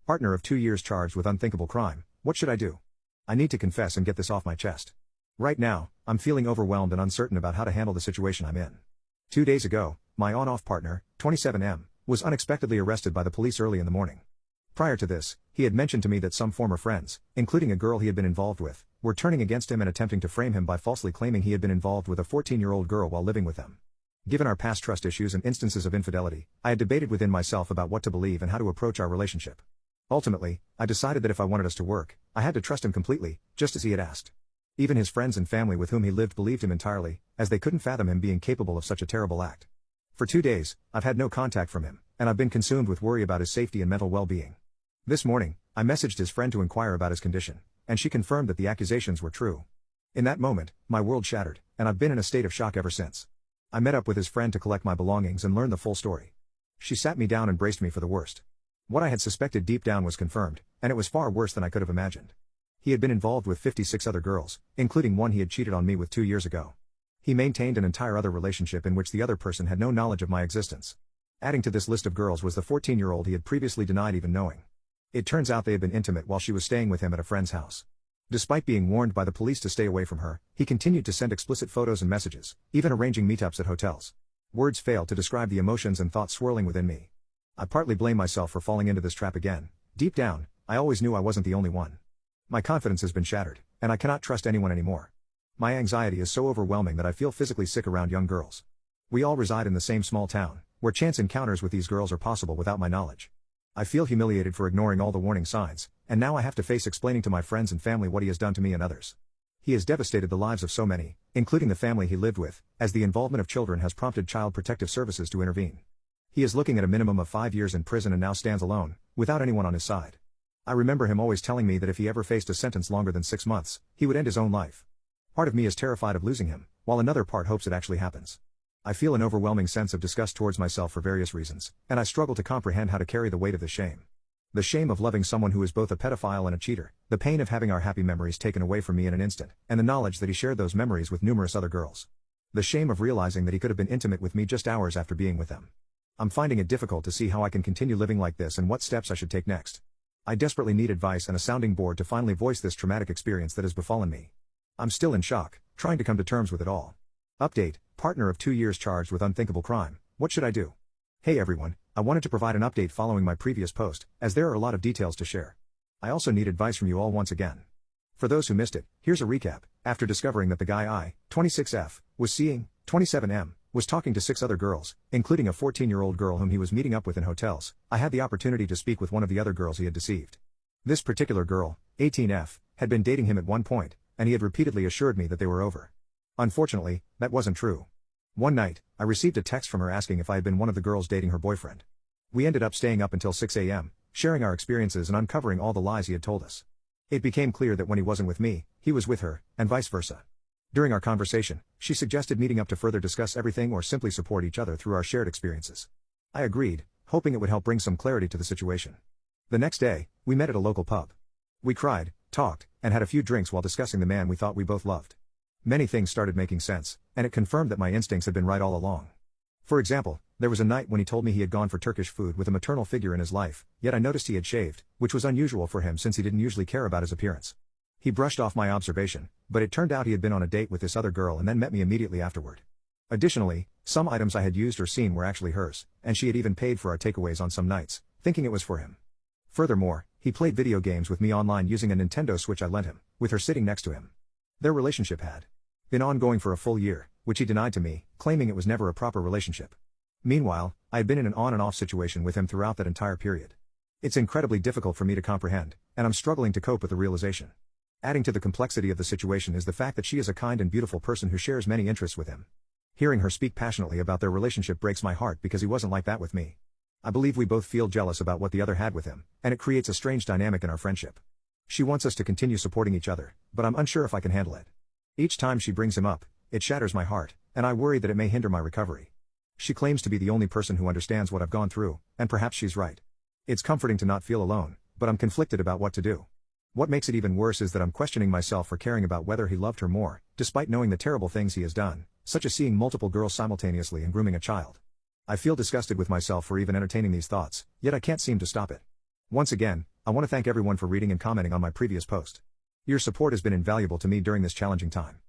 Partner of 2 years charged with unthinkable crime. What should I do? I need to confess and get this off my chest. Right now, I'm feeling overwhelmed and uncertain about how to handle the situation I'm in. 2 days ago, my on-off partner, 27M, was unexpectedly arrested by the police early in the morning. Prior to this, he had mentioned to me that some former friends, including a girl he had been involved with, were turning against him and attempting to frame him by falsely claiming he had been involved with a 14-year-old girl while living with them. Given our past trust issues and instances of infidelity, I had debated within myself about what to believe and how to approach our relationship. Ultimately, I decided that if I wanted us to work, I had to trust him completely, just as he had asked. Even his friends and family with whom he lived believed him entirely, as they couldn't fathom him being capable of such a terrible act. For 2 days, I've had no contact from him, and I've been consumed with worry about his safety and mental well-being. This morning, I messaged his friend to inquire about his condition, and she confirmed that the accusations were true. In that moment, my world shattered, and I've been in a state of shock ever since. I met up with his friend to collect my belongings and learn the full story. She sat me down and braced me for the worst. What I had suspected deep down was confirmed, and it was far worse than I could have imagined. He had been involved with 56 other girls, including one he had cheated on me with 2 years ago. He maintained an entire other relationship in which the other person had no knowledge of my existence. Adding to this list of girls was the 14-year-old he had previously denied even knowing. It turns out they had been intimate while she was staying with him at a friend's house. Despite being warned by the police to stay away from her, he continued to send explicit photos and messages, even arranging meetups at hotels. Words fail to describe the emotions and thoughts swirling within me. I partly blame myself for falling into this trap again. Deep down, I always knew I wasn't the only one. My confidence has been shattered, and I cannot trust anyone anymore. My anxiety is so overwhelming that I feel physically sick around young girls. We all reside in the same small town, where chance encounters with these girls are possible without my knowledge. I feel humiliated for ignoring all the warning signs, and now I have to face explaining to my friends and family what he has done to me and others. He has devastated the lives of so many, including the family he lived with, as the involvement of children has prompted Child Protective Services to intervene. He is looking at a minimum of 5 years in prison and now stands alone, without anyone on his side. I remember him always telling me that if he ever faced a sentence longer than 6 months, he would end his own life. Part of me is terrified of losing him, while another part hopes it actually happens. I feel an overwhelming sense of disgust towards myself for various reasons, and I struggle to comprehend how to carry the weight of the shame. The shame of loving someone who is both a pedophile and a cheater, the pain of having our happy memories taken away from me in an instant, and the knowledge that he shared those memories with numerous other girls. The shame of realizing that he could have been intimate with me just hours after being with them. I'm finding it difficult to see how I can continue living like this and what steps I should take next. I desperately need advice and a sounding board to finally voice this traumatic experience that has befallen me. I'm still in shock, trying to come to terms with it all. Update: partner of 2 years charged with unthinkable crime. What should I do? Hey everyone, I wanted to provide an update following my previous post, as there are a lot of details to share. I also need advice from you all once again. For those who missed it, here's a recap. After discovering that the guy 26F, was seeing, 27M, was talking to 6 other girls, including a 14-year-old girl whom he was meeting up with in hotels, I had the opportunity to speak with one of the other girls he had deceived. This particular girl, 18F, had been dating him at one point, and he had repeatedly assured me that they were over. Unfortunately, that wasn't true. One night, I received a text from her asking if I had been one of the girls dating her boyfriend. We ended up staying up until 6 a.m., sharing our experiences and uncovering all the lies he had told us. It became clear that when he wasn't with me, he was with her, and vice versa. During our conversation, she suggested meeting up to further discuss everything or simply support each other through our shared experiences. I agreed, hoping it would help bring some clarity to the situation. The next day, we met at a local pub. We cried, talked, and had a few drinks while discussing the man we thought we both loved. Many things started making sense, and it confirmed that my instincts had been right all along. For example, there was a night when he told me he had gone for Turkish food with a maternal figure in his life, yet I noticed he had shaved, which was unusual for him since he didn't usually care about his appearance. He brushed off my observation, but it turned out he had been on a date with this other girl and then met me immediately afterward. Additionally, some items I had used or seen were actually hers, and she had even paid for our takeaways on some nights, thinking it was for him. Furthermore, he played video games with me online using a Nintendo Switch I lent him, with her sitting next to him. Their relationship had been ongoing for a full year, which he denied to me, claiming it was never a proper relationship. Meanwhile, I had been in an on and off situation with him throughout that entire period. It's incredibly difficult for me to comprehend, and I'm struggling to cope with the realization. Adding to the complexity of the situation is the fact that she is a kind and beautiful person who shares many interests with him. Hearing her speak passionately about their relationship breaks my heart because he wasn't like that with me. I believe we both feel jealous about what the other had with him, and it creates a strange dynamic in our friendship. She wants us to continue supporting each other, but I'm unsure if I can handle it. Each time she brings him up, it shatters my heart, and I worry that it may hinder my recovery. She claims to be the only person who understands what I've gone through, and perhaps she's right. It's comforting to not feel alone, but I'm conflicted about what to do. What makes it even worse is that I'm questioning myself for caring about whether he loved her more, despite knowing the terrible things he has done, such as seeing multiple girls simultaneously and grooming a child. I feel disgusted with myself for even entertaining these thoughts, yet I can't seem to stop it. Once again, I want to thank everyone for reading and commenting on my previous post. Your support has been invaluable to me during this challenging time.